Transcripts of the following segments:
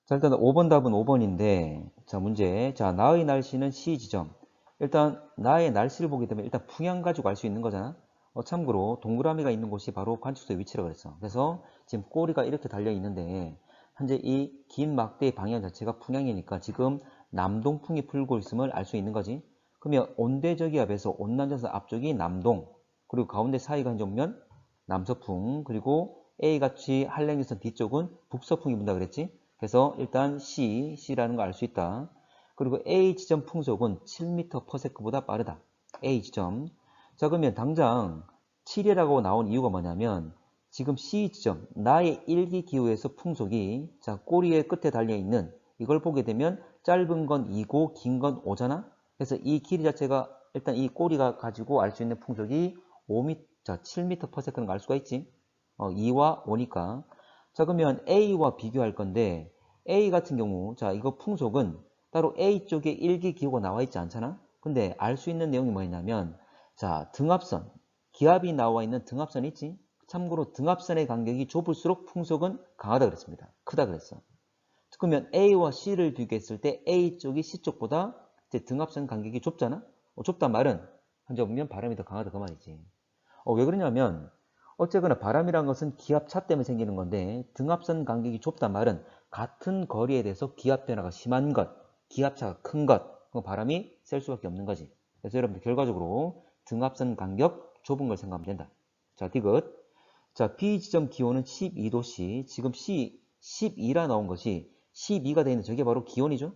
자, 일단 5번 답은 5번인데, 자, 문제. 자, 나의 날씨는 C 지점. 일단, 나의 날씨를 보게 되면 일단 풍향 가지고 알 수 있는 거잖아. 참고로, 동그라미가 있는 곳이 바로 관측소의 위치라고 그랬어. 그래서 지금 꼬리가 이렇게 달려 있는데, 현재 이 긴 막대의 방향 자체가 풍향이니까 지금 남동풍이 불고 있음을 알 수 있는 거지. 그러면 온대저기압에서 온난전선 앞쪽이 남동, 그리고 가운데 사이가 현재 보면 남서풍, 그리고 A같이 한랭전선 뒤쪽은 북서풍이 분다 그랬지. 그래서 일단 C라는 거 알 수 있다. 그리고 A 지점 풍속은 7m/s보다 빠르다. A 지점. 자, 그러면 당장 7이라고 나온 이유가 뭐냐면 지금 C 지점, 나의 일기기후에서 풍속이 자, 꼬리의 끝에 달려있는 이걸 보게 되면 짧은 건 2고 긴 건 5잖아. 그래서 이 길이 자체가 일단 이 꼬리가 가지고 알 수 있는 풍속이 5m, 자, 7m/s는 알 수가 있지. 2와 5니까. 자, 그러면 A와 비교할 건데 A 같은 경우 자, 이거 풍속은 따로 A 쪽에 일기기후가 나와 있지 않잖아. 근데 알 수 있는 내용이 뭐냐면 자, 등압선, 기압이 나와 있는 등압선 있지. 참고로 등압선의 간격이 좁을수록 풍속은 강하다 그랬습니다. 크다 그랬어. 그러면 A와 C를 비교했을 때 A 쪽이 C 쪽보다 이제 등압선 간격이 좁잖아. 좁단 말은 현재 보면 바람이 더 강하다 그 말이지. 왜 그러냐면 어쨌거나 바람이란 것은 기압차 때문에 생기는 건데 등압선 간격이 좁단 말은 같은 거리에 대해서 기압 변화가 심한 것, 기압차가 큰 것, 그 바람이 셀 수밖에 없는 거지. 그래서 여러분들 결과적으로 등압선 간격 좁은 걸 생각하면 된다. 자, 디귿. 자, B 지점 기온은 12도씨. 지금 C 12라 나온 것이 12가 되어 있는 저게 바로 기온이죠.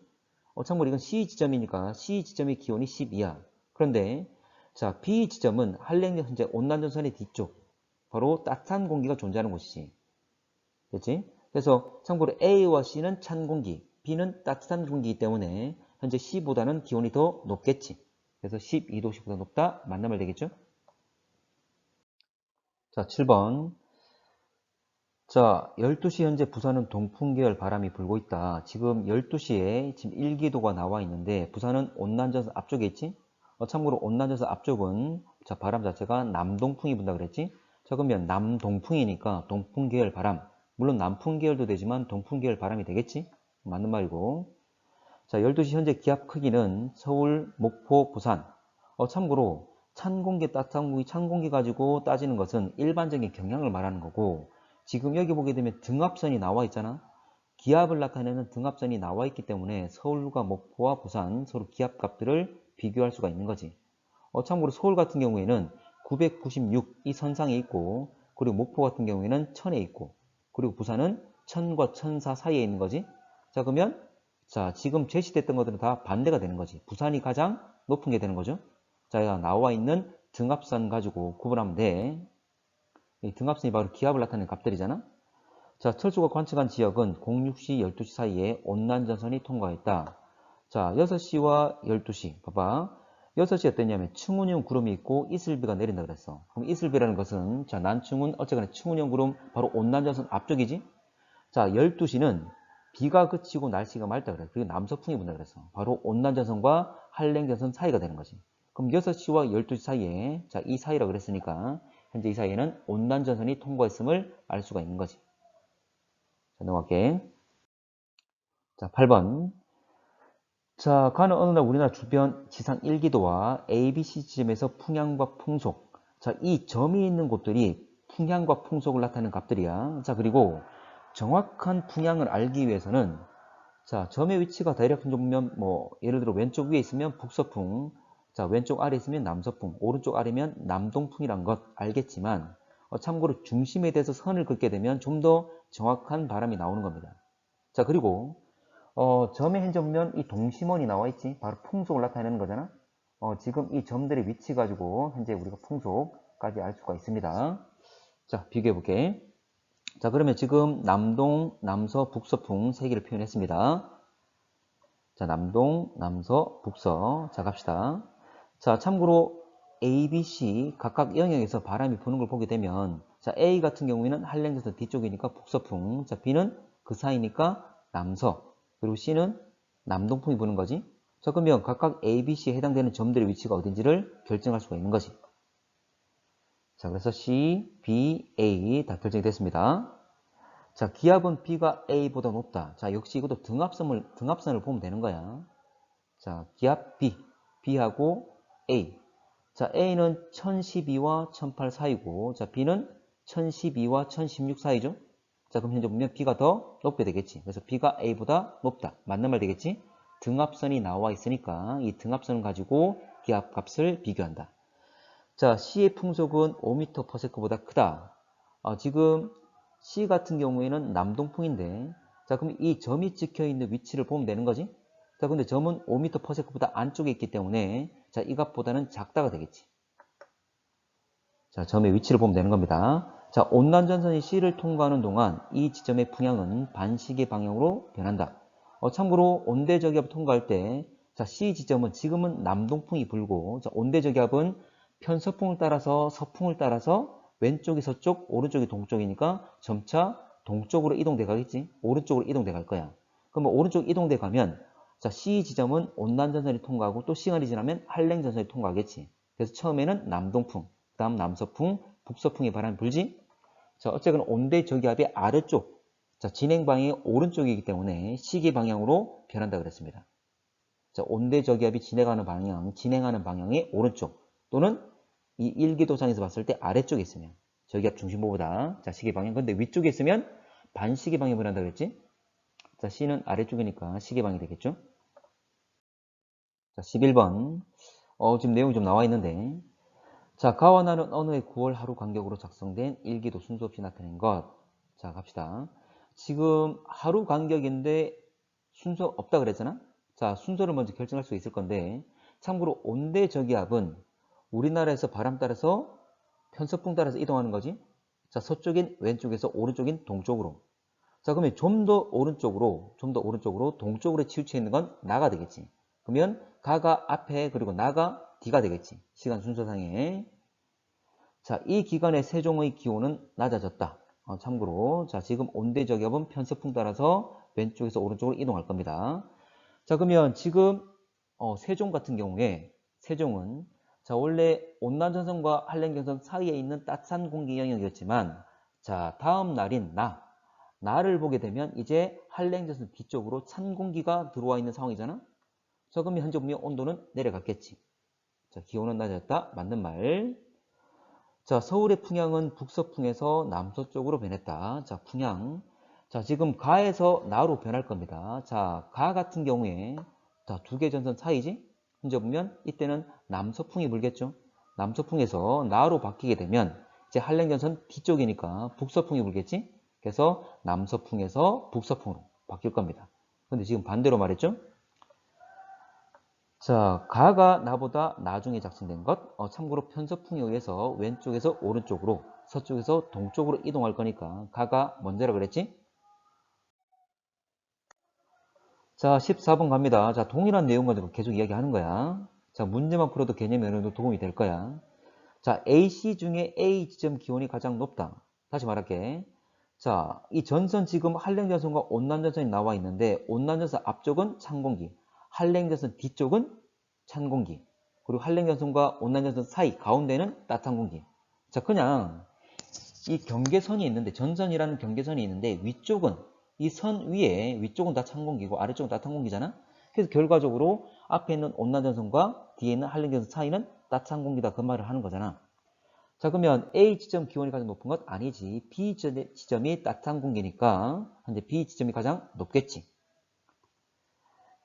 참고로 이건 C 지점이니까 C 지점의 기온이 12야. 그런데 자, B 지점은 한랭전 현재 온난전선의 뒤쪽, 바로 따뜻한 공기가 존재하는 곳이지. 됐지? 그래서 참고로 A와 C는 찬 공기, B는 따뜻한 공기이기 때문에 현재 C보다는 기온이 더 높겠지. 그래서 12도씨보다 높다. 맞는 말 되겠죠? 자, 7번. 자, 12시 현재 부산은 동풍계열 바람이 불고 있다. 지금 12시에 지금 일기도가 나와 있는데 부산은 온난전선 앞쪽에 있지? 참고로 온난전선 앞쪽은 자, 바람 자체가 남동풍이 분다 그랬지? 자, 그러면 남동풍이니까 동풍계열 바람. 물론 남풍계열도 되지만 동풍계열 바람이 되겠지? 맞는 말이고. 자, 12시 현재 기압 크기는 서울, 목포, 부산. 참고로 찬 공기, 따뜻한 공기, 찬 공기 가지고 따지는 것은 일반적인 경향을 말하는 거고 지금 여기 보게 되면 등압선이 나와 있잖아. 기압을 나타내는 등압선이 나와 있기 때문에 서울과 목포와 부산 서로 기압 값들을 비교할 수가 있는 거지. 참고로 서울 같은 경우에는 996 이 선상에 있고 그리고 목포 같은 경우에는 1000에 있고 그리고 부산은 1000과 1004 사이에 있는 거지. 자, 그러면 자, 지금 제시됐던 것들은 다 반대가 되는 거지. 부산이 가장 높은 게 되는 거죠. 자, 나와 있는 등압선 가지고 구분하면 돼. 이 등압선이 바로 기압을 나타내는 값들이잖아. 자, 철수가 관측한 지역은 06시, 12시 사이에 온난전선이 통과했다. 자, 6시와 12시. 봐봐. 6시 어땠냐면 충운형 구름이 있고 이슬비가 내린다 그랬어. 그럼 이슬비라는 것은 자, 난충운 어쨌거나 충운형 구름 바로 온난전선 앞쪽이지. 자, 12시는 비가 그치고 날씨가 맑다 그래. 그리고 남서풍이 분다 그랬어. 바로 온난전선과 한랭전선 사이가 되는 거지. 그럼 6시와 12시 사이에 자, 이 사이라 그랬으니까 현재 이 사이에는 온난전선이 통과했음을 알 수가 있는 거지. 자, 넘어갈게. 자, 8번. 자, 가는 어느 날 우리나라 주변 지상 일기도와 ABC 지점에서 풍향과 풍속. 자, 이 점이 있는 곳들이 풍향과 풍속을 나타내는 값들이야. 자, 그리고 정확한 풍향을 알기 위해서는 자, 점의 위치가 대략 보면 뭐 예를 들어 왼쪽 위에 있으면 북서풍, 자, 왼쪽 아래 있으면 남서풍, 오른쪽 아래면 남동풍이란 것 알겠지만 참고로 중심에 대해서 선을 긋게 되면 좀 더 정확한 바람이 나오는 겁니다. 자, 그리고 점의 현재 보면 이 동심원이 나와 있지. 바로 풍속을 나타내는 거잖아. 지금 이 점들의 위치 가지고 현재 우리가 풍속까지 알 수가 있습니다. 자, 비교해 볼게. 자, 그러면 지금 남동, 남서, 북서풍 세 개를 표현했습니다. 자, 남동, 남서, 북서. 자, 갑시다. 자, 참고로 A, B, C 각각 영역에서 바람이 부는 걸 보게 되면 자, A 같은 경우에는 한랭전선 뒤쪽이니까 북서풍. 자, B는 그 사이니까 남서. 그리고 C는 남동풍이 부는 거지. 자, 그러면 각각 A, B, C에 해당되는 점들의 위치가 어딘지를 결정할 수가 있는 거지. 자, 그래서 C, B, A 다 결정이 됐습니다. 자, 기압은 B가 A보다 높다. 자, 역시 이것도 등합선을 보면 되는 거야. 자, 기압 B, B하고 A. 자, A는 1012와 1008 사이고, 자, B는 1012와 1016 사이죠? 자, 그럼 현재 보면 B가 더 높게 되겠지. 그래서 B가 A보다 높다. 맞는 말 되겠지? 등합선이 나와 있으니까 이 등합선을 가지고 기압 값을 비교한다. 자, C의 풍속은 5m/s보다 크다. 지금 C 같은 경우에는 남동풍인데, 자, 그럼 이 점이 찍혀 있는 위치를 보면 되는 거지? 자, 근데 점은 5m/s보다 안쪽에 있기 때문에, 자, 이 값보다는 작다가 되겠지. 자, 점의 위치를 보면 되는 겁니다. 자, 온난전선이 C를 통과하는 동안 이 지점의 풍향은 반시계 방향으로 변한다. 참고로 온대저기압 통과할 때, 자, C 지점은 지금은 남동풍이 불고, 자, 온대저기압은 편서풍을 따라서 서풍을 따라서 왼쪽이 서쪽, 오른쪽이 동쪽이니까 점차 동쪽으로 이동돼 가겠지? 오른쪽으로 이동돼 갈 거야. 그러면 오른쪽 이동돼 가면, 자, C 지점은 온난전선이 통과하고 또 시간이 지나면 한랭전선이 통과하겠지. 그래서 처음에는 남동풍, 그 다음 남서풍, 북서풍의 바람이 불지. 자, 어쨌든 온대 저기압의 아래쪽, 자, 진행 방향이 오른쪽이기 때문에 시계 방향으로 변한다 그랬습니다. 자, 온대 저기압이 진행하는 방향의 오른쪽 또는 이 일기도상에서 봤을 때 아래쪽에 있으면 저기압 중심부보다, 자, 시계 방향. 근데 위쪽에 있으면 반시계 방향이 변한다 그랬지. 자, C는 아래쪽이니까 시계 방향이 되겠죠. 자, 11번. 지금 내용이 좀 나와 있는데, 자, 가와 나는 어느 해 9월 하루 간격으로 작성된 일기도 순서 없이 나타낸 것. 자, 갑시다. 지금 하루 간격인데 순서 없다 그랬잖아? 자, 순서를 먼저 결정할 수 있을 건데, 참고로 온대 저기압은 우리나라에서 바람 따라서 편서풍 따라서 이동하는 거지. 자, 서쪽인 왼쪽에서 오른쪽인 동쪽으로. 자, 그러면 좀 더 오른쪽으로 동쪽으로 치우쳐 있는 건 나가 되겠지. 그러면 가가 앞에, 그리고 나가 뒤가 되겠지. 시간 순서상에. 자, 이 기간의 세종의 기온은 낮아졌다. 참고로, 자, 지금 온대저기압은 편서풍 따라서 왼쪽에서 오른쪽으로 이동할 겁니다. 자, 그러면 지금 세종 같은 경우에, 세종은, 자, 원래 온난전선과 한랭전선 사이에 있는 따뜻한 공기 영역이었지만, 자, 다음 날인 나를 보게 되면 이제 한랭전선 뒤쪽으로 찬 공기가 들어와 있는 상황이잖아. 자, 그러면 현재 보면 온도는 내려갔겠지. 자, 기온은 낮아졌다. 맞는 말. 자, 서울의 풍향은 북서풍에서 남서쪽으로 변했다. 자, 풍향. 자, 지금 가에서 나로 변할 겁니다. 자, 가 같은 경우에, 자, 두 개 전선 사이지? 현재 보면 이때는 남서풍이 불겠죠. 남서풍에서 나로 바뀌게 되면 이제 한랭전선 뒤쪽이니까 북서풍이 불겠지? 그래서 남서풍에서 북서풍으로 바뀔 겁니다. 근데 지금 반대로 말했죠? 자, 가가 나보다 나중에 작성된 것. 참고로 편서풍에 의해서 왼쪽에서 오른쪽으로, 서쪽에서 동쪽으로 이동할 거니까 가가 먼저라 그랬지? 자, 14번 갑니다. 자, 동일한 내용 가지고 계속 이야기하는 거야. 자, 문제만 풀어도 개념이 어느 정도 도움이 될 거야. 자, AC 중에 A 지점 기온이 가장 높다. 다시 말할게. 자, 이 전선 지금 한랭전선과 온난전선이 나와 있는데, 온난전선 앞쪽은 찬 공기, 한랭전선 뒤쪽은 찬 공기, 그리고 한랭전선과 온난전선 사이 가운데는 따뜻한 공기. 자, 그냥 이 경계선이 있는데, 전선이라는 경계선이 있는데, 위쪽은 이 선 위에, 위쪽은 다 찬 공기고 아래쪽은 따뜻한 공기잖아. 그래서 결과적으로 앞에 있는 온난전선과 뒤에 있는 한랭전선 사이는 따뜻한 공기다, 그 말을 하는 거잖아. 자, 그러면 A 지점 기온이 가장 높은 것 아니지. B 지점이 따뜻한 공기니까 현재 B 지점이 가장 높겠지.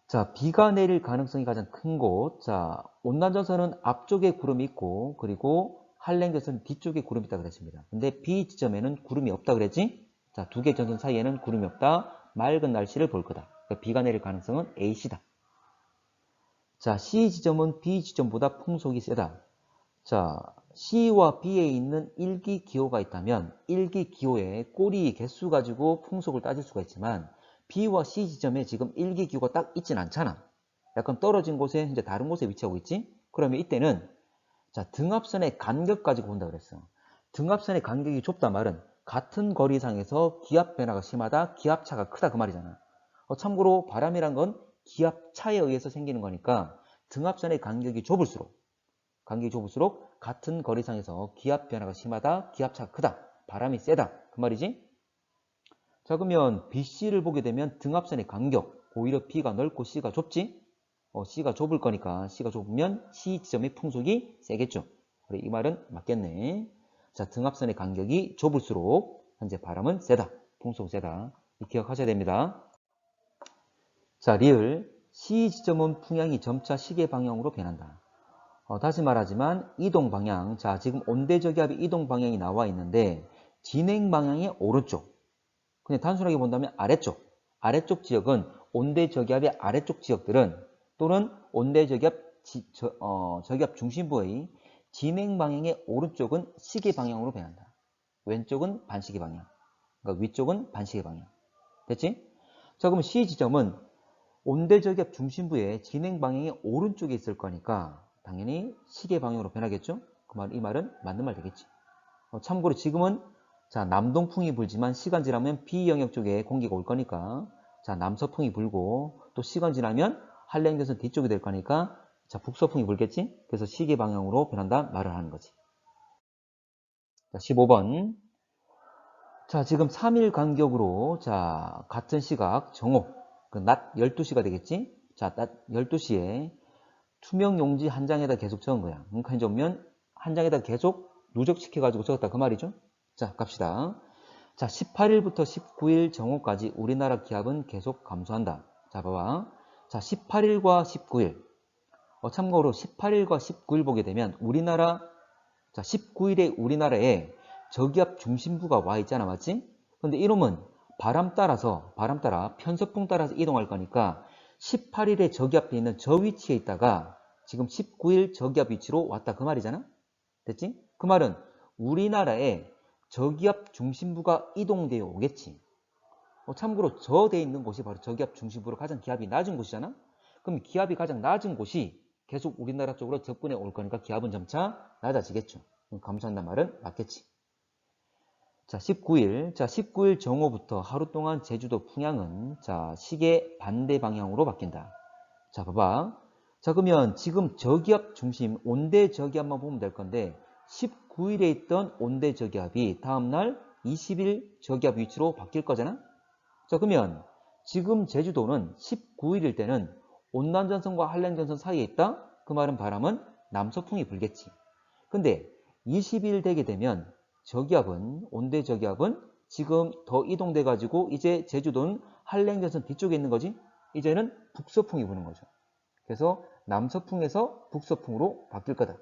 자, 비가 내릴 가능성이 가장 큰 곳. 자, 온난전선은 앞쪽에 구름이 있고, 그리고 한랭전선 뒤쪽에 구름이 있다 그랬습니다. 근데 B 지점에는 구름이 없다 그랬지? 자, 두 개 전선 사이에는 구름이 없다. 맑은 날씨를 볼 거다. 그러니까 비가 내릴 가능성은 A씨다. 자, C 지점은 B 지점보다 풍속이 세다. 자, C와 B에 있는 일기기호가 있다면 일기기호의 꼬리 개수 가지고 풍속을 따질 수가 있지만 B와 C 지점에 지금 일기기호가 딱 있진 않잖아. 약간 떨어진 곳에 이제 다른 곳에 위치하고 있지? 그러면 이때는 자, 등압선의 간격 가지고 본다 그랬어. 등압선의 간격이 좁다 말은 같은 거리상에서 기압 변화가 심하다, 기압차가 크다 그 말이잖아. 참고로 바람이란 건 기압차에 의해서 생기는 거니까 등압선의 간격이 좁을수록 같은 거리상에서 기압 변화가 심하다, 기압차가 크다, 바람이 세다 그 말이지. 자, 그러면 BC를 보게 되면 등압선의 간격, 오히려 B가 넓고 C가 좁지? C가 좁을 거니까 C가 좁으면 C 지점의 풍속이 세겠죠. 그래, 이 말은 맞겠네. 자, 등압선의 간격이 좁을수록 현재 바람은 세다. 풍속 세다. 기억하셔야 됩니다. 자, 리을 C 지점은 풍향이 점차 시계 방향으로 변한다. 다시 말하지만 이동 방향. 자, 지금 온대저기압의 이동 방향이 나와 있는데 진행 방향의 오른쪽. 그냥 단순하게 본다면 아래쪽 지역은 온대저기압의 아래쪽 지역들은 또는 온대저기압 저기압 중심부의 진행 방향의 오른쪽은 시계 방향으로 변한다. 왼쪽은 반시계 방향. 그러니까 위쪽은 반시계 방향. 됐지? 자, 그럼 C 지점은 온대저기압 중심부의 진행 방향의 오른쪽에 있을 거니까 당연히 시계 방향으로 변하겠죠? 이 말은 맞는 말 되겠지. 참고로 지금은 자, 남동풍이 불지만 시간 지나면 B영역 쪽에 공기가 올 거니까 자, 남서풍이 불고 또 시간 지나면 한랭전선 뒤쪽이 될 거니까 자, 북서풍이 불겠지? 그래서 시계 방향으로 변한다 말을 하는 거지. 자, 15번. 자, 지금 3일 간격으로 자, 같은 시각 정오 그 낮 12시가 되겠지? 자, 낮 12시에 투명 용지 한 장에다 계속 적은 거야. 그러니까 이제 보면 한 장에다 계속 누적시켜가지고 적었다 그 말이죠. 자, 갑시다. 자, 18일부터 19일 정오까지 우리나라 기압은 계속 감소한다. 자, 봐봐. 자, 18일과 19일. 참고로 18일과 19일 보게 되면 자, 19일에 우리나라에 저기압 중심부가 와 있잖아, 맞지? 근데 이놈은 바람 따라 편서풍 따라서 이동할 거니까 18일에 저기압에 있는 저 위치에 있다가 지금 19일 저기압 위치로 왔다 그 말이잖아? 됐지? 그 말은 우리나라에 저기압 중심부가 이동되어 오겠지. 참고로 저 돼 있는 곳이 바로 저기압 중심부로 가장 기압이 낮은 곳이잖아? 그럼 기압이 가장 낮은 곳이 계속 우리나라 쪽으로 접근해 올 거니까 기압은 점차 낮아지겠죠. 감소한다는 말은 맞겠지. 자, 19일. 자, 19일 정오부터 하루 동안 제주도 풍향은 자, 시계 반대 방향으로 바뀐다. 자, 봐봐. 자, 그러면 지금 저기압 중심, 온대 저기압만 보면 될 건데 19일에 있던 온대 저기압이 다음날 20일 저기압 위치로 바뀔 거잖아? 자, 그러면 지금 제주도는 19일일 때는 온난전선과 한랭전선 사이에 있다? 그 말은 바람은 남서풍이 불겠지. 근데 20일 되게 되면 온대 저기압은 지금 더 이동돼 가지고 이제 제주도는 한랭전선 뒤쪽에 있는 거지. 이제는 북서풍이 부는 거죠. 그래서 남서풍에서 북서풍으로 바뀔 거다.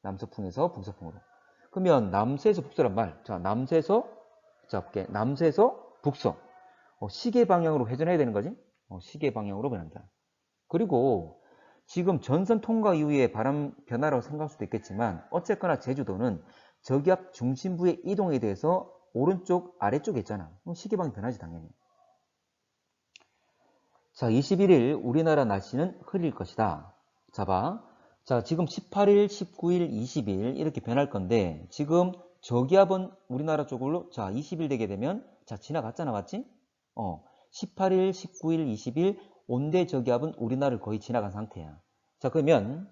남서풍에서 북서풍으로. 그러면 남서에서 북서란 말. 자, 남서에서 북서. 시계 방향으로 회전해야 되는 거지. 시계 방향으로 변한다. 그리고 지금 전선 통과 이후에 바람 변화라고 생각할 수도 있겠지만 어쨌거나 제주도는 저기압 중심부의 이동에 대해서 오른쪽 아래쪽에 있잖아. 시계 방향 변하지 당연히. 자, 21일 우리나라 날씨는 흐릴 것이다. 자, 봐. 자, 지금 18일, 19일, 20일 이렇게 변할 건데 지금 저기압은 우리나라 쪽으로 자, 20일 되게 되면 자, 지나갔잖아. 맞지? 18일, 19일, 20일 온대 저기압은 우리나라를 거의 지나간 상태야. 자, 그러면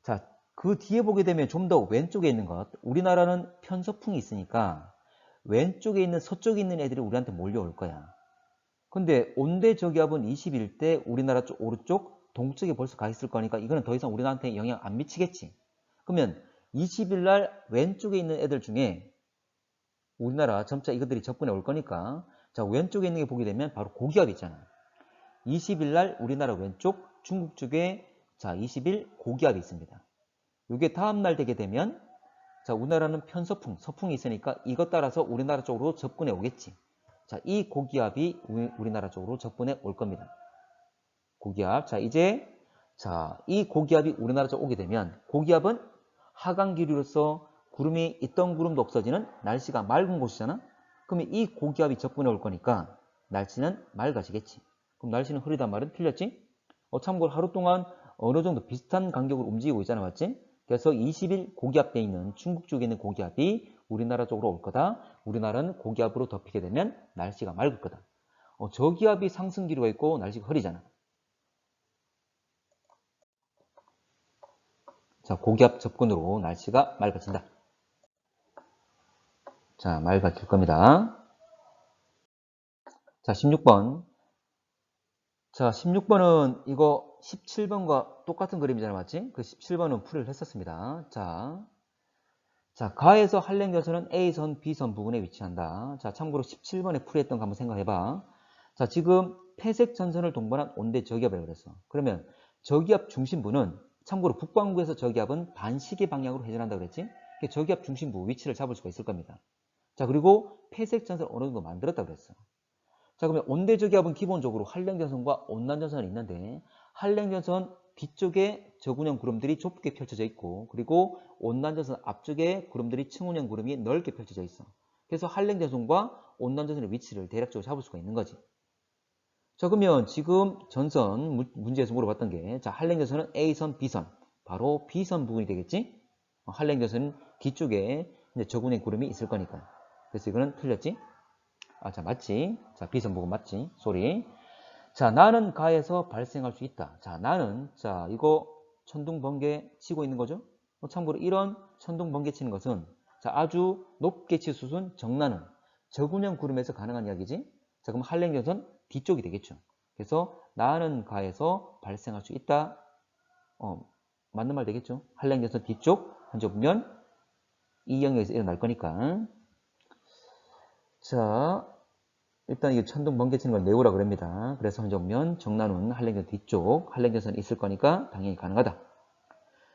자, 그 뒤에 보게 되면 좀 더 왼쪽에 있는 것. 우리나라는 편서풍이 있으니까 왼쪽에 있는 서쪽에 있는 애들이 우리한테 몰려올 거야. 근데 온대 저기압은 20일 때 우리나라 쪽 오른쪽 동쪽에 벌써 가 있을 거니까 이거는 더 이상 우리나라한테 영향 안 미치겠지. 그러면 20일 날 왼쪽에 있는 애들 중에 우리나라 점차 이것들이 접근해 올 거니까 자, 왼쪽에 있는 게 보게 되면 바로 고기압 있잖아. 20일 날 우리나라 왼쪽 중국 쪽에 자, 20일 고기압이 있습니다. 이게 다음 날 되게 되면 자, 우리나라는 서풍이 있으니까 이것 따라서 우리나라 쪽으로 접근해 오겠지. 자, 이 고기압이 우리나라 쪽으로 접근해 올 겁니다. 고기압. 자, 이제 이 고기압이 우리나라 쪽 오게 되면 고기압은 하강 기류로서 구름이 있던 구름도 없어지는 날씨가 맑은 곳이잖아. 그러면 이 고기압이 접근해 올 거니까 날씨는 맑아지겠지. 그럼 날씨는 흐리단 말은 틀렸지? 참고로 하루 동안 어느 정도 비슷한 간격으로 움직이고 있잖아, 맞지? 그래서 20일 고기압돼 있는 중국 쪽에 있는 고기압이 우리나라 쪽으로 올 거다. 우리나라는 고기압으로 덮이게 되면 날씨가 맑을 거다. 저기압이 상승 기류가 있고 날씨가 흐리잖아. 자, 고기압 접근으로 날씨가 맑아진다. 자, 맑아질 겁니다. 자, 16번. 자, 16번은 이거 17번과 똑같은 그림이잖아, 맞지? 그 17번은 풀이를 했었습니다. 자, 가에서 한랭전선은 A선, B선 부근에 위치한다. 자, 참고로 17번에 풀이했던 거 한번 생각해봐. 자, 지금 회색 전선을 동반한 온대 저기압이라고 그랬어. 그러면 저기압 중심부는 참고로 북반구에서 저기압은 반시계 방향으로 회전한다고 그랬지? 저기압 중심부 위치를 잡을 수가 있을 겁니다. 자, 그리고 회색 전선을 어느 정도 만들었다고 그랬어. 자, 그러면 온대저기압은 기본적으로 한랭전선과 온난전선이 있는데 한랭전선 뒤쪽에 저군형 구름들이 좁게 펼쳐져 있고 그리고 온난전선 앞쪽에 구름들이 층운형 구름이 넓게 펼쳐져 있어. 그래서 한랭전선과 온난전선의 위치를 대략적으로 잡을 수가 있는 거지. 자, 그러면 지금 전선 문제에서 물어봤던 게 자, 한랭전선은 A선, B선 바로 B선 부분이 되겠지? 한랭전선은 뒤쪽에 이제 저군형 구름이 있을 거니까. 그래서 이거는 틀렸지? 아, 자, 맞지? 자, B선 부분 맞지? 소리. 자, 나는 가에서 발생할 수 있다. 자, 나는, 자, 이거 천둥 번개 치고 있는 거죠? 참고로 이런 천둥 번개 치는 것은, 자, 아주 높게 칠 수준 정나는 저군형 구름에서 가능한 이야기지? 자, 그럼 한랭전선 뒤쪽이 되겠죠. 그래서 나는 가에서 발생할 수 있다. 맞는 말 되겠죠? 한랭전선 뒤쪽 한쪽 보면 이 영역에서 일어날 거니까. 자, 일단 이게 천둥 번개 치는 걸 내우라 그럽니다. 그래서 한정면 정난운 한랭전 뒤쪽 한랭전선이 있을 거니까 당연히 가능하다.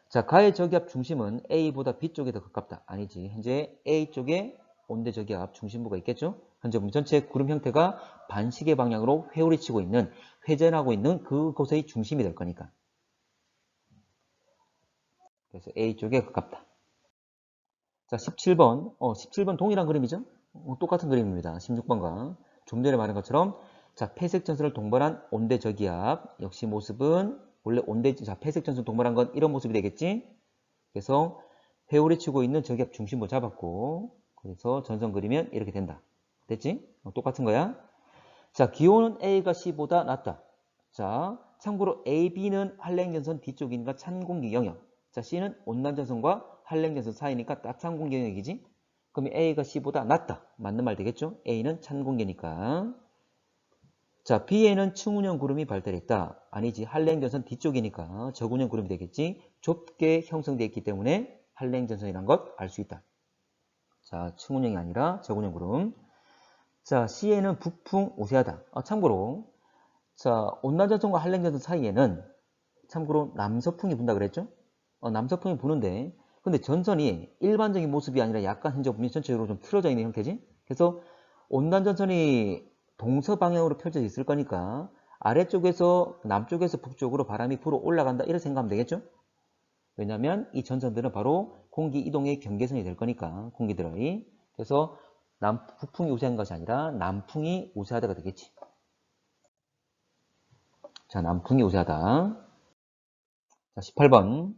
자, 가의 저기압 중심은 A보다 B쪽에 더 가깝다. 아니지. 현재 A쪽에 온대 저기압 중심부가 있겠죠. 현재 보면 전체 구름 형태가 반시계 방향으로 회오리치고 있는 회전하고 있는 그곳의 중심이 될 거니까. 그래서 A쪽에 가깝다. 자, 17번. 17번 동일한 그림이죠. 똑같은 그림입니다. 16번과. 좀 전에 말한 것처럼 자, 회색 전선을 동반한 온대 저기압 역시 모습은 원래 자, 회색 전선 동반한 건 이런 모습이 되겠지. 그래서 회오리치고 있는 저기압 중심부 잡았고 그래서 전선 그리면 이렇게 된다. 됐지? 똑같은 거야. 자, 기온은 A가 C보다 낮다. 자, 참고로 A, B는 한랭전선 뒤쪽이니까 찬 공기 영역. 자, C는 온난전선과 한랭전선 사이니까 따뜻한 공기 영역이지. 그럼 A가 C보다 낮다. 맞는 말 되겠죠? A는 찬 공기니까. 자, B에는 층운형 구름이 발달했다. 아니지. 한랭전선 뒤쪽이니까 저군형 구름이 되겠지. 좁게 형성되어 있기 때문에 한랭전선이란 것 알 수 있다. 자, 층운형이 아니라 저군형 구름. 자, C에는 북풍 우세하다. 참고로 자, 온난전선과 한랭전선 사이에는 참고로 남서풍이 분다 그랬죠? 남서풍이 부는데 근데 전선이 일반적인 모습이 아니라 약간 현재 보면 전체적으로 좀 틀어져 있는 형태지? 그래서 온난전선이 동서방향으로 펼쳐져 있을 거니까 아래쪽에서 남쪽에서 북쪽으로 바람이 불어 올라간다 이렇게 생각하면 되겠죠? 왜냐하면 이 전선들은 바로 공기 이동의 경계선이 될 거니까 공기들의 그래서 북풍이 우세한 것이 아니라 남풍이 우세하다가 되겠지. 자, 남풍이 우세하다. 자, 18번.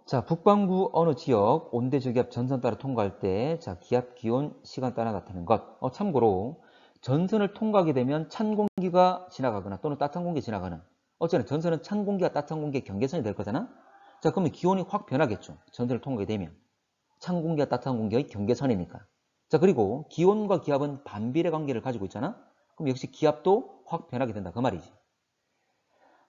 자, 북반구 어느 지역 온대 저기압 전선 따라 통과할 때, 자, 기압, 기온, 시간 따라 나타나는 것. 참고로 전선을 통과하게 되면 찬 공기가 지나가거나 또는 따뜻한 공기가 지나가는. 어쨌든 전선은 찬 공기와 따뜻한 공기의 경계선이 될 거잖아. 자, 그러면 기온이 확 변하겠죠. 전선을 통과하게 되면 찬 공기와 따뜻한 공기의 경계선이니까. 자, 그리고 기온과 기압은 반비례 관계를 가지고 있잖아. 그럼 역시 기압도 확 변하게 된다. 그 말이지.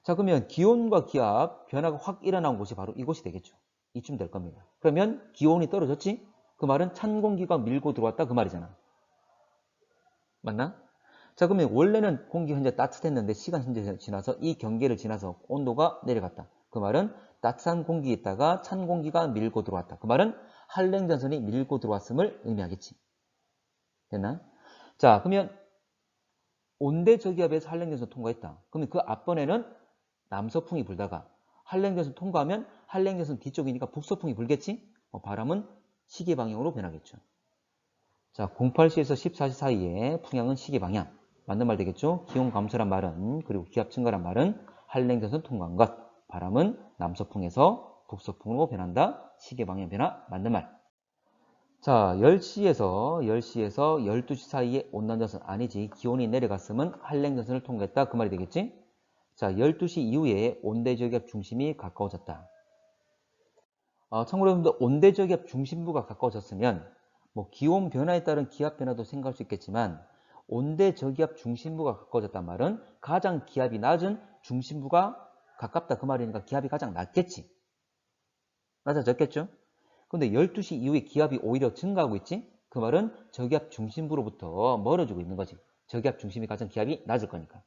자, 그러면 기온과 기압 변화가 확 일어난 곳이 바로 이곳이 되겠죠. 이쯤 될 겁니다. 그러면 기온이 떨어졌지? 그 말은 찬 공기가 밀고 들어왔다 그 말이잖아. 맞나? 자, 그러면 원래는 공기 현재 따뜻했는데 시간 현재 지나서 이 경계를 지나서 온도가 내려갔다. 그 말은 따뜻한 공기 있다가 찬 공기가 밀고 들어왔다. 그 말은 한랭전선이 밀고 들어왔음을 의미하겠지. 됐나? 자, 그러면 온대 저기압에서 한랭전선 통과했다. 그러면 그 앞번에는 남서풍이 불다가 한랭전선 통과하면 한랭전선 뒤쪽이니까 북서풍이 불겠지? 바람은 시계 방향으로 변하겠죠. 자, 08시에서 14시 사이에 풍향은 시계 방향. 맞는 말 되겠죠? 기온 감소란 말은 그리고 기압 증가란 말은 한랭전선 통과한 것. 바람은 남서풍에서 북서풍으로 변한다. 시계 방향 변화. 맞는 말. 자, 10시에서 12시 사이에 온난전선 아니지. 기온이 내려갔으면 한랭전선을 통과했다. 그 말이 되겠지? 자, 12시 이후에 온대저기압 중심이 가까워졌다. 참고로 여러분들 온대저기압 중심부가 가까워졌으면 뭐 기온 변화에 따른 기압 변화도 생각할 수 있겠지만 온대 저기압 중심부가 가까워졌단 말은 가장 기압이 낮은 중심부가 가깝다 그 말이니까 기압이 가장 낮겠지. 낮아졌겠죠? 근데 12시 이후에 기압이 오히려 증가하고 있지? 그 말은 저기압 중심부로부터 멀어지고 있는 거지. 저기압 중심이 가장 기압이 낮을 거니까.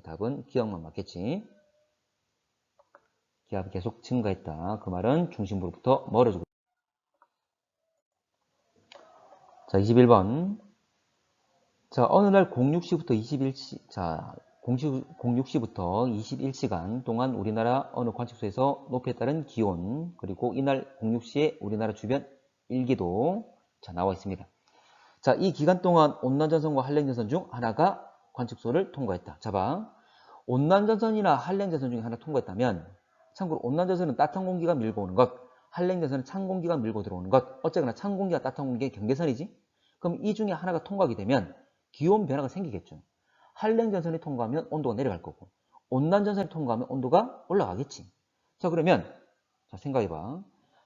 답은 기억만 맞겠지. 기압이 계속 증가했다. 그 말은 중심부로부터 멀어지고 있다. 자, 21번. 자, 어느 날 06시부터 21시, 자, 06시부터 21시간 동안 우리나라 어느 관측소에서 높이에 따른 기온, 그리고 이날 06시에 우리나라 주변 일기도 자, 나와 있습니다. 자, 이 기간 동안 온난전선과 한랭전선 중 하나가 관측소를 통과했다. 자, 봐. 온난전선이나 한랭전선 중에 하나 통과했다면, 참고로 온난전선은 따뜻한 공기가 밀고 오는 것, 한랭전선은 찬 공기가 밀고 들어오는 것, 어쨌거나 찬 공기와 따뜻한 공기의 경계선이지? 그럼 이 중에 하나가 통과하게 되면 기온 변화가 생기겠죠. 한랭전선이 통과하면 온도가 내려갈 거고, 온난전선이 통과하면 온도가 올라가겠지. 자, 그러면 자, 생각해봐.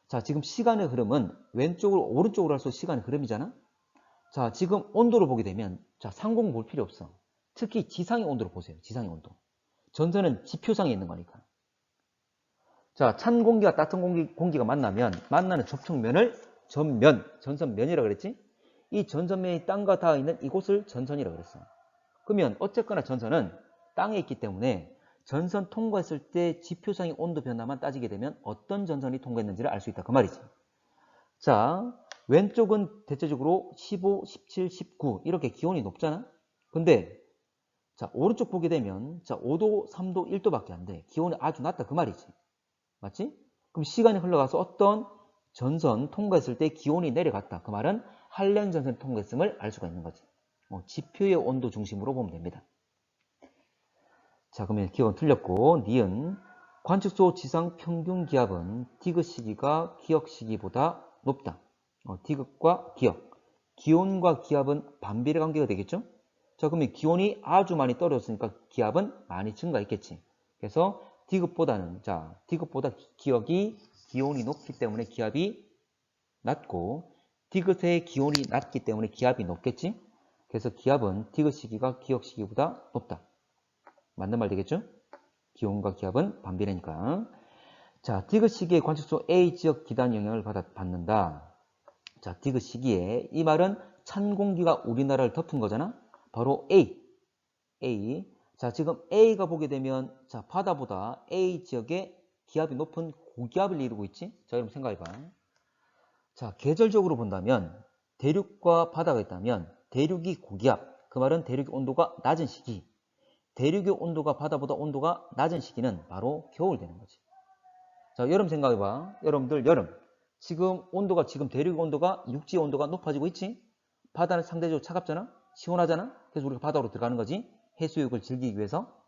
자, 지금 시간의 흐름은 왼쪽으로 오른쪽으로 할수록 시간의 흐름이잖아. 자, 지금 온도를 보게 되면 자, 상공 볼 필요 없어. 특히 지상의 온도를 보세요. 지상의 온도. 전선은 지표상에 있는 거니까. 자, 찬 공기와 따뜻한 공기가 만나면 만나는 접촉면을 전선면이라고 그랬지? 이 전선면이 땅과 닿아 있는 이곳을 전선이라고 그랬어. 그러면 어쨌거나 전선은 땅에 있기 때문에 전선 통과했을 때 지표상의 온도 변화만 따지게 되면 어떤 전선이 통과했는지를 알 수 있다. 그 말이지. 자, 왼쪽은 대체적으로 15, 17, 19 이렇게 기온이 높잖아. 근데 자, 오른쪽 보게 되면 자, 5도, 3도, 1도밖에 안 돼. 기온이 아주 낮다. 그 말이지. 맞지? 그럼 시간이 흘러가서 어떤 전선 통과했을 때 기온이 내려갔다. 그 말은 한랭전선이 통과했음을 알 수가 있는 거지. 지표의 온도 중심으로 보면 됩니다. 자, 그러면 기억은 틀렸고 니은 관측소 지상 평균 기압은 디귿 시기가 기역 시기보다 높다. 디귿과 기역. 기온과 기압은 반비례 관계가 되겠죠? 자, 그러면 기온이 아주 많이 떨어졌으니까 기압은 많이 증가했겠지. 그래서 디귿보다는 자, 디귿보다 기역이 기온이 높기 때문에 기압이 낮고 디귿의 기온이 낮기 때문에 기압이 높겠지? 그래서 기압은 디귿 시기가 기역 시기보다 높다. 맞는 말 되겠죠? 기온과 기압은 반비례니까. 자, 디귿 시기에 관측소 A 지역 기단 영향을 받는다. 자, 디귿 시기에 이 말은 찬 공기가 우리나라를 덮은 거잖아. 바로 A. 자, 지금 A가 보게 되면 자, 바다보다 A 지역에 기압이 높은 고기압을 이루고 있지? 자, 여러분 생각해봐. 자, 계절적으로 본다면 대륙과 바다가 있다면 대륙이 고기압, 그 말은 대륙의 온도가 낮은 시기. 대륙의 온도가 바다보다 온도가 낮은 시기는 바로 겨울 되는 거지. 자, 여름 생각해봐. 여러분들 여름. 지금 대륙 온도가 육지 온도가 높아지고 있지? 바다는 상대적으로 차갑잖아? 시원하잖아? 그래서 우리가 바다로 들어가는 거지. 해수욕을 즐기기 위해서.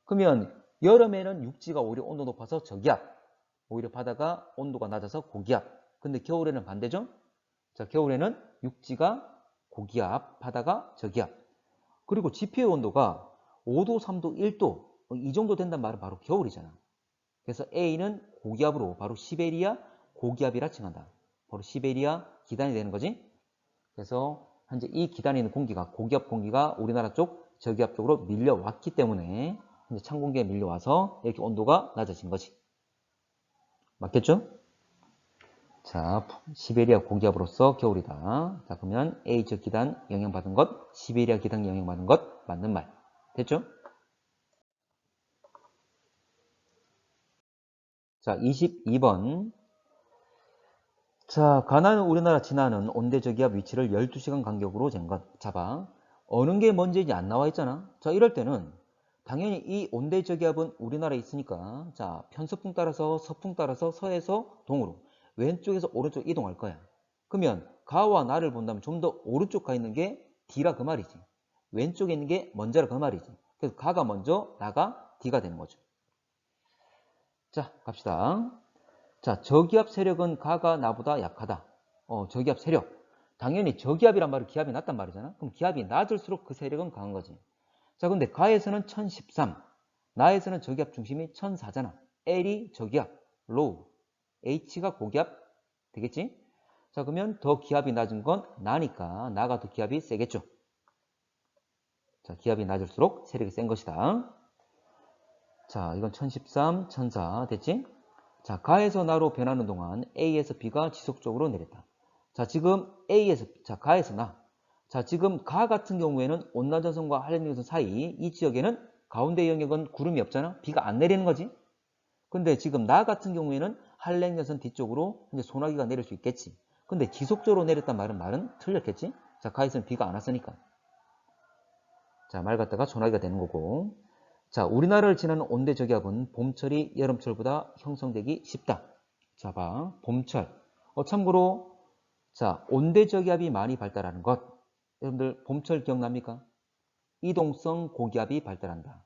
그러면 여름에는 육지가 오히려 온도 높아서 저기압. 오히려 바다가 온도가 낮아서 고기압. 근데 겨울에는 반대죠? 자, 겨울에는 육지가 고기압, 바다가 저기압. 그리고 지표의 온도가 5도, 3도, 1도 이 정도 된단 말은 바로 겨울이잖아. 그래서 A는 고기압으로 바로 시베리아 고기압이라 칭한다. 바로 시베리아 기단이 되는 거지. 그래서 현재 이 기단에 있는 공기가 고기압 공기가 우리나라 쪽 저기압 쪽으로 밀려왔기 때문에 현재 찬 공기에 밀려와서 이렇게 온도가 낮아진 거지. 맞겠죠? 자, 시베리아 고기압으로서 겨울이다. 자, 그러면 A 지역 기단 영향받은 것, 시베리아 기단 영향받은 것 맞는 말. 됐죠? 자, 22번. 자, 가나는 우리나라 진화는 온대저기압 위치를 12시간 간격으로 잰 것. 잡아. 어느 게 먼저인지 안 나와 있잖아. 자, 이럴 때는 당연히 이 온대저기압은 우리나라에 있으니까 자, 편서풍 따라서 서풍 따라서 서에서 동으로 왼쪽에서 오른쪽 이동할 거야. 그러면 가와 나를 본다면 좀 더 오른쪽 가 있는 게 D라 그 말이지. 왼쪽에 있는 게 먼저라 그 말이지. 그래서 가가 먼저 나가 D가 되는 거죠. 자, 갑시다. 자, 저기압 세력은 가가 나보다 약하다. 저기압 세력. 당연히 저기압이란 말은 기압이 낮단 말이잖아. 그럼 기압이 낮을수록 그 세력은 강한 거지. 자, 근데 가에서는 1013, 나에서는 저기압 중심이 1004잖아. L이 저기압, low, H가 고기압 되겠지? 자, 그러면 더 기압이 낮은 건 나니까 나가 더 기압이 세겠죠. 자, 기압이 낮을수록 세력이 센 것이다. 자, 이건 1013, 1004 됐지? 자, 가에서 나로 변하는 동안 A에서 B가 지속적으로 내렸다. 자, 지금 가에서 나. 자, 지금 가 같은 경우에는 온난전선과 한랭전선 사이 이 지역에는 가운데 영역은 구름이 없잖아. 비가 안 내리는 거지. 근데 지금 나 같은 경우에는 한랭전선 뒤쪽으로 이제 소나기가 내릴 수 있겠지. 근데 지속적으로 내렸단 말은 틀렸겠지. 자, 가에서는 비가 안 왔으니까. 자, 말 갖다가 소나기가 되는 거고. 자, 우리나라를 지나는 온대 저기압은 봄철이 여름철보다 형성되기 쉽다. 자, 봐. 봄철. 참고로, 자, 온대 저기압이 많이 발달하는 것. 여러분들, 봄철 기억납니까? 이동성 고기압이 발달한다.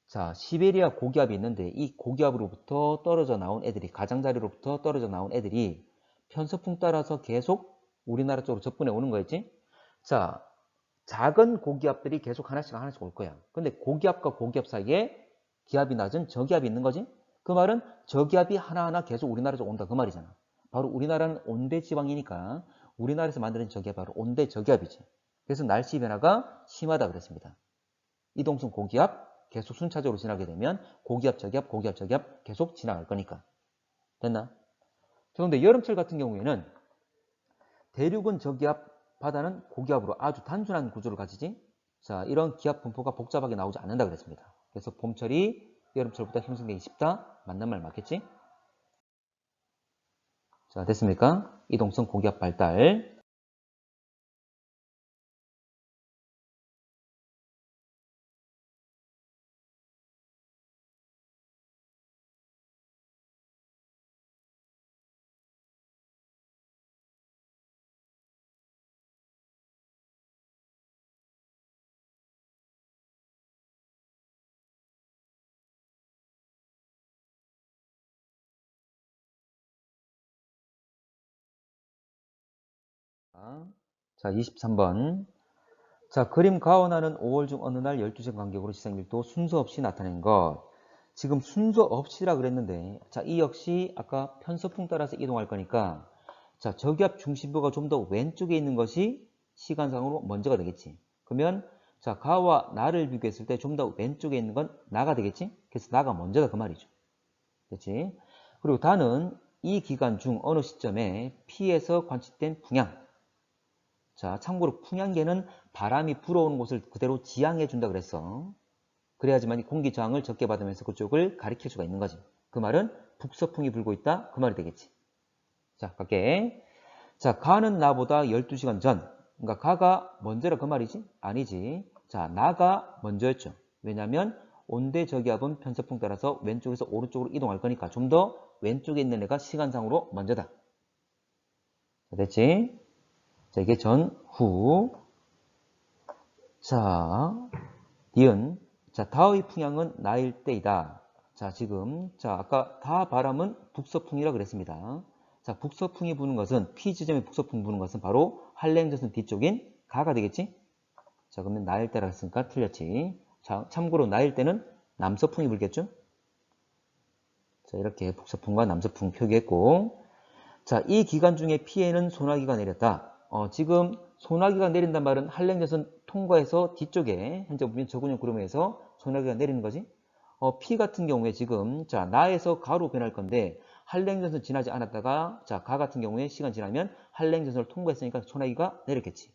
자, 시베리아 고기압이 있는데 이 고기압으로부터 떨어져 나온 애들이, 가장자리로부터 떨어져 나온 애들이 편서풍 따라서 계속 우리나라 쪽으로 접근해 오는 거였지? 자, 작은 고기압들이 계속 하나씩 올 거야. 근데 고기압과 고기압 사이에 기압이 낮은 저기압이 있는 거지? 그 말은 저기압이 하나하나 계속 우리나라 쪽으로 온다 그 말이잖아. 바로 우리나라는 온대 지방이니까 우리나라에서 만드는 저기압이 바로 온대 저기압이지. 그래서 날씨 변화가 심하다 그랬습니다. 이동성 고기압 계속 순차적으로 지나게 되면 고기압 저기압 계속 지나갈 거니까. 됐나? 그런데 여름철 같은 경우에는 대륙은 저기압, 바다는 고기압으로 아주 단순한 구조를 가지지. 자, 이런 기압 분포가 복잡하게 나오지 않는다 그랬습니다. 그래서 봄철이 여름철보다 형성되기 쉽다. 맞는 말 맞겠지? 자, 됐습니까? 이동성 고기압 발달. 자, 23번. 자, 그림 가온하는 5월 중 어느 날 12시간 간격으로 지상밀도 순서 없이 나타낸 것. 지금 순서 없이라 그랬는데, 자, 이 역시 아까 편서풍 따라서 이동할 거니까, 자, 저기압 중심부가 좀 더 왼쪽에 있는 것이 시간상으로 먼저가 되겠지. 그러면, 자, 가와 나를 비교했을 때 좀 더 왼쪽에 있는 건 나가 되겠지? 그래서 나가 먼저다 그 말이죠. 그렇지? 그리고 다는 이 기간 중 어느 시점에 P에서 관측된 풍향. 자, 참고로 풍향계는 바람이 불어오는 곳을 그대로 지향해 준다 그랬어. 그래야지만 공기 저항을 적게 받으면서 그쪽을 가리킬 수가 있는 거지. 그 말은 북서풍이 불고 있다. 그 말이 되겠지. 자, 갈게. 자, 가는 나보다 12시간 전. 그러니까 가가 먼저라 그 말이지? 아니지. 자, 나가 먼저였죠. 왜냐하면 온대 저기압은 편서풍 따라서 왼쪽에서 오른쪽으로 이동할 거니까 좀 더 왼쪽에 있는 애가 시간상으로 먼저다. 자, 됐지? 자, 이게 전, 후. 자, 니은. 자, 다의 풍향은 나일 때이다. 자, 지금. 자, 아까 다 바람은 북서풍이라 그랬습니다. 자, 북서풍이 부는 것은, P 지점에 북서풍 부는 것은 바로 한랭전선 뒤쪽인 가가 되겠지? 자, 그러면 나일 때라 했으니까 틀렸지. 자, 참고로 나일 때는 남서풍이 불겠죠? 자, 이렇게 북서풍과 남서풍 표기했고. 자, 이 기간 중에 P에는 소나기가 내렸다. 지금 소나기가 내린단 말은 한랭전선 통과해서 뒤쪽에 현재 보면 저근형 구름에서 소나기가 내리는 거지. P 같은 경우에 지금 자 나에서 가로 변할 건데 한랭전선 지나지 않았다가 자 가 같은 경우에 시간 지나면 한랭전선을 통과했으니까 소나기가 내렸겠지.